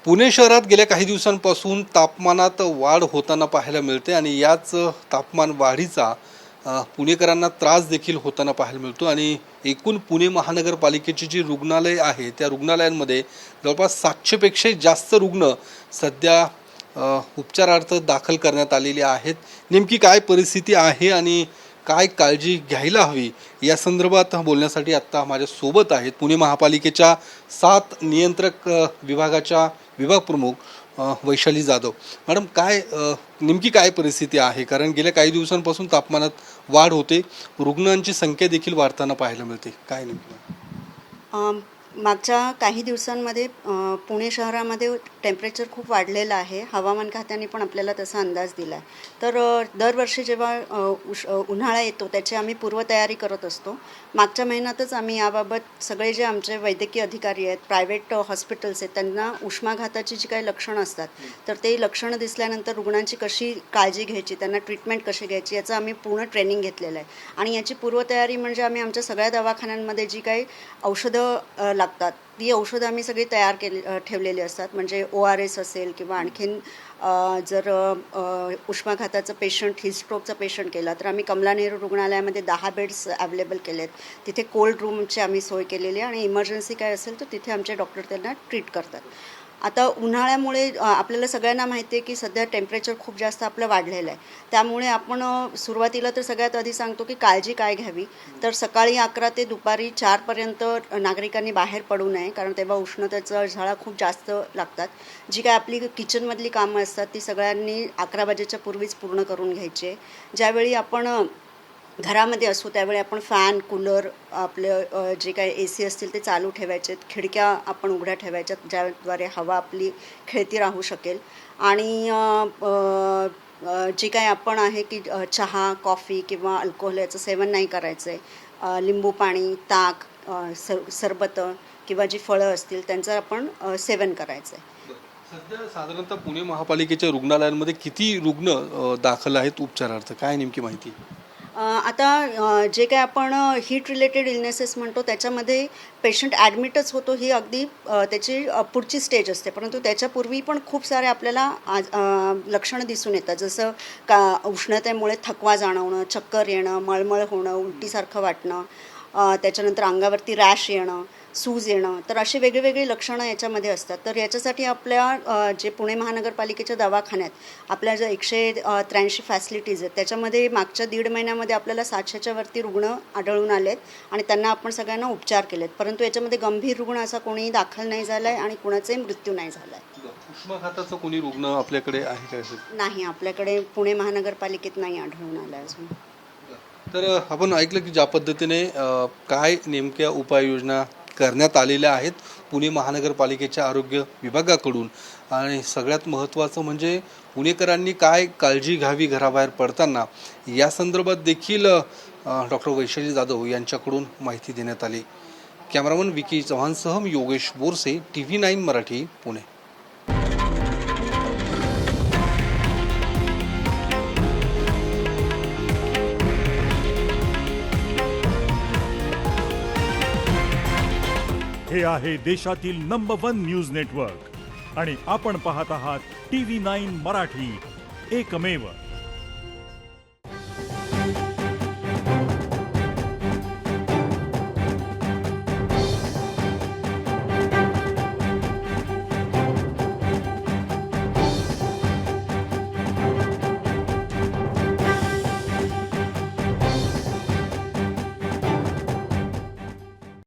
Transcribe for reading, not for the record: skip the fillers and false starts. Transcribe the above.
पुणे शहरात गेल्या काही दिवसांपासून तापमानात वाढ होताना पाहायला मिळते आणि याच तापमान वाढीचा पुणेकरांना त्रास देखील होताना पाहायला मिळतो आणि एकूण पुणे महानगरपालिकेची जी रुग्णालय आहे त्या रुग्णालयांमध्ये जवळपास 700पेक्षा जास्त रुग्ण सध्या उपचारार्थ दाखल करण्यात आलेले आहेत। नेमकी काय परिस्थिती आहे आणि काय काळजी घ्यायला हवी या संदर्भात बोलण्यासाठी आत्ता माझ्यासोबत आहेत पुणे महापालिकेच्या 7 नियंत्रक विभागाच्या विभाग प्रमुख वैशाली जाधव। मॅडम, काय नेमकी काय परिस्थिती आहे? कारण गेल्या काही दिवसांपासून तापमानात वाढ होते, रुग्णांची संख्या देखील वाढताना पाहायला मिळते, काय नेमकं? मागच्या काही दिवसांमध्ये पुणे शहरामध्ये टेम्परेचर खूप वाढलेलं आहे। हवामान खात्याने पण आपल्याला तसा अंदाज दिला आहे। तर दरवर्षी जेव्हा उन्हाळा येतो त्याची आम्ही पूर्वतयारी करत असतो। मागच्या महिन्यातच आम्ही याबाबत सगळे जे आमचे वैद्यकीय अधिकारी आहेत, प्रायव्हेट हॉस्पिटल्स आहेत, त्यांना उष्माघाताची जी काही लक्षणं असतात तर ते लक्षणं दिसल्यानंतर रुग्णांची कशी काळजी घ्यायची, त्यांना ट्रीटमेंट कशी घ्यायची याचं आम्ही पूर्ण ट्रेनिंग घेतलेलं आहे। आणि याची पूर्वतयारी म्हणजे आम्ही आमच्या सगळ्या दवाखान्यांमध्ये जी काही औषधं लागतात ती औषधं आम्ही सगळी तयार ठेवलेली असतात। म्हणजे ORS असेल किंवा आणखीन जर उष्माघाताचं पेशंट, हिस्ट्रोकचा पेशंट केला तर आम्ही कमला नेहरू रुग्णालयामध्ये 10 बेड्स अवेलेबल केलेत। तिथे कोल्ड रूमची आम्ही सोय केलेली आहे आणि इमर्जन्सी काय असेल तर तिथे आमचे डॉक्टर त्यांना ट्रीट करतात। आता उन्हाळ्यामुळे आपल्याला सगळ्यांना माहिती आहे की सध्या टेम्परेचर खूप जास्त आपलं वाढलेलं आहे। त्यामुळे आपण सुरुवातीला तर सगळ्यात आधी सांगतो की काळजी काय घ्यावी, तर सकाळी 11 ते दुपारी 4पर्यंत नागरिकांनी बाहेर पडू नये, कारण तेव्हा उष्णतेचा झळा खूप जास्त लागतात। जी काय आपली किचनमधली कामं असतात ती सगळ्यांनी 11 वाजेच्या पूर्वीच पूर्ण करून घ्यायची आहे। ज्यावेळी आपण घरामध्ये असू त्यावेळी आपण फॅन, कूलर, आपलं जे काही AC असतील ते चालू ठेवायचे, खिडक्या आपण उघड्या ठेवायच्यात ज्याद्वारे हवा आपली खेळती राहू शकेल। आणि जे काही आपण आहे की चहा, कॉफी किंवा अल्कोहोल याचं सेवन नाही करायचं आहे। लिंबू पाणी, ताक, सरबत किंवा जी फळं असतील त्यांचं आपण सेवन करायचं आहे। सध्या साधारणतः पुणे महापालिकेच्या रुग्णालयांमध्ये किती रुग्ण दाखल आहेत उपचारार्थ, काय नेमकी माहिती? आता जे काय आपण हीट रिलेटेड इलनेसेस म्हणतो त्याच्यामध्ये पेशंट ॲडमिटच होतो, ही अगदी त्याची पुढची स्टेज असते। परंतु त्याच्यापूर्वी पण खूप सारे आपल्याला लक्षणं दिसून येतात, जसं उष्णतेमुळे थकवा जाणवणं, चक्कर येणं, मळमळ होणं, उलटीसारखं वाटणं, त्याच्यानंतर अंगावरती रॅश येणं, सूज येणं, तर अशी वेगवेगळी लक्षणं याच्यामध्ये असतात। तर याच्यासाठी जे पुणे महानगरपालिकेच्या दवाखान्यात आपल्या ज्या 183 फॅसिलिटीज आहेत त्याच्यामध्ये मागच्या 1.5 महिन्यामध्ये आपल्याला 700च्या वरती रुग्ण आढळून आलेत आणि त्यांना आपण सगळ्यांना उपचार केलेत। परंतु याच्यामध्ये गंभीर रुग्ण असा कोणीही दाखल नाही झाला आहे आणि कुणाचाही मृत्यू नाही झाला आहे। उष्माघाताचा कोणी रुग्ण आपल्याकडे आहे का? नाही, आपल्याकडे पुणे महानगरपालिकेत नाही आढळून आला अजून। तर आपण ऐकलं की ज्या पद्धतीने काय नेमक्या उपाययोजना करण्यात आलेल्या आहेत पुणे महानगरपालिकेच्या आरोग्य विभागाकडून, आणि सगळ्यात महत्त्वाचं म्हणजे पुणेकरांनी काय काळजी घ्यावी घराबाहेर पडताना या संदर्भात देखील डॉक्टर वैशाली जाधव यांच्याकडून माहिती देण्यात आली। कॅमेरामन विकी चव्हाणसह मी योगेश बोरसे, TV9 मराठी, पुणे। हे आहे देशातील नंबर 1 न्यूज नेटवर्क आणि आपण पाहत आहात TV9 मराठी, एकमेव।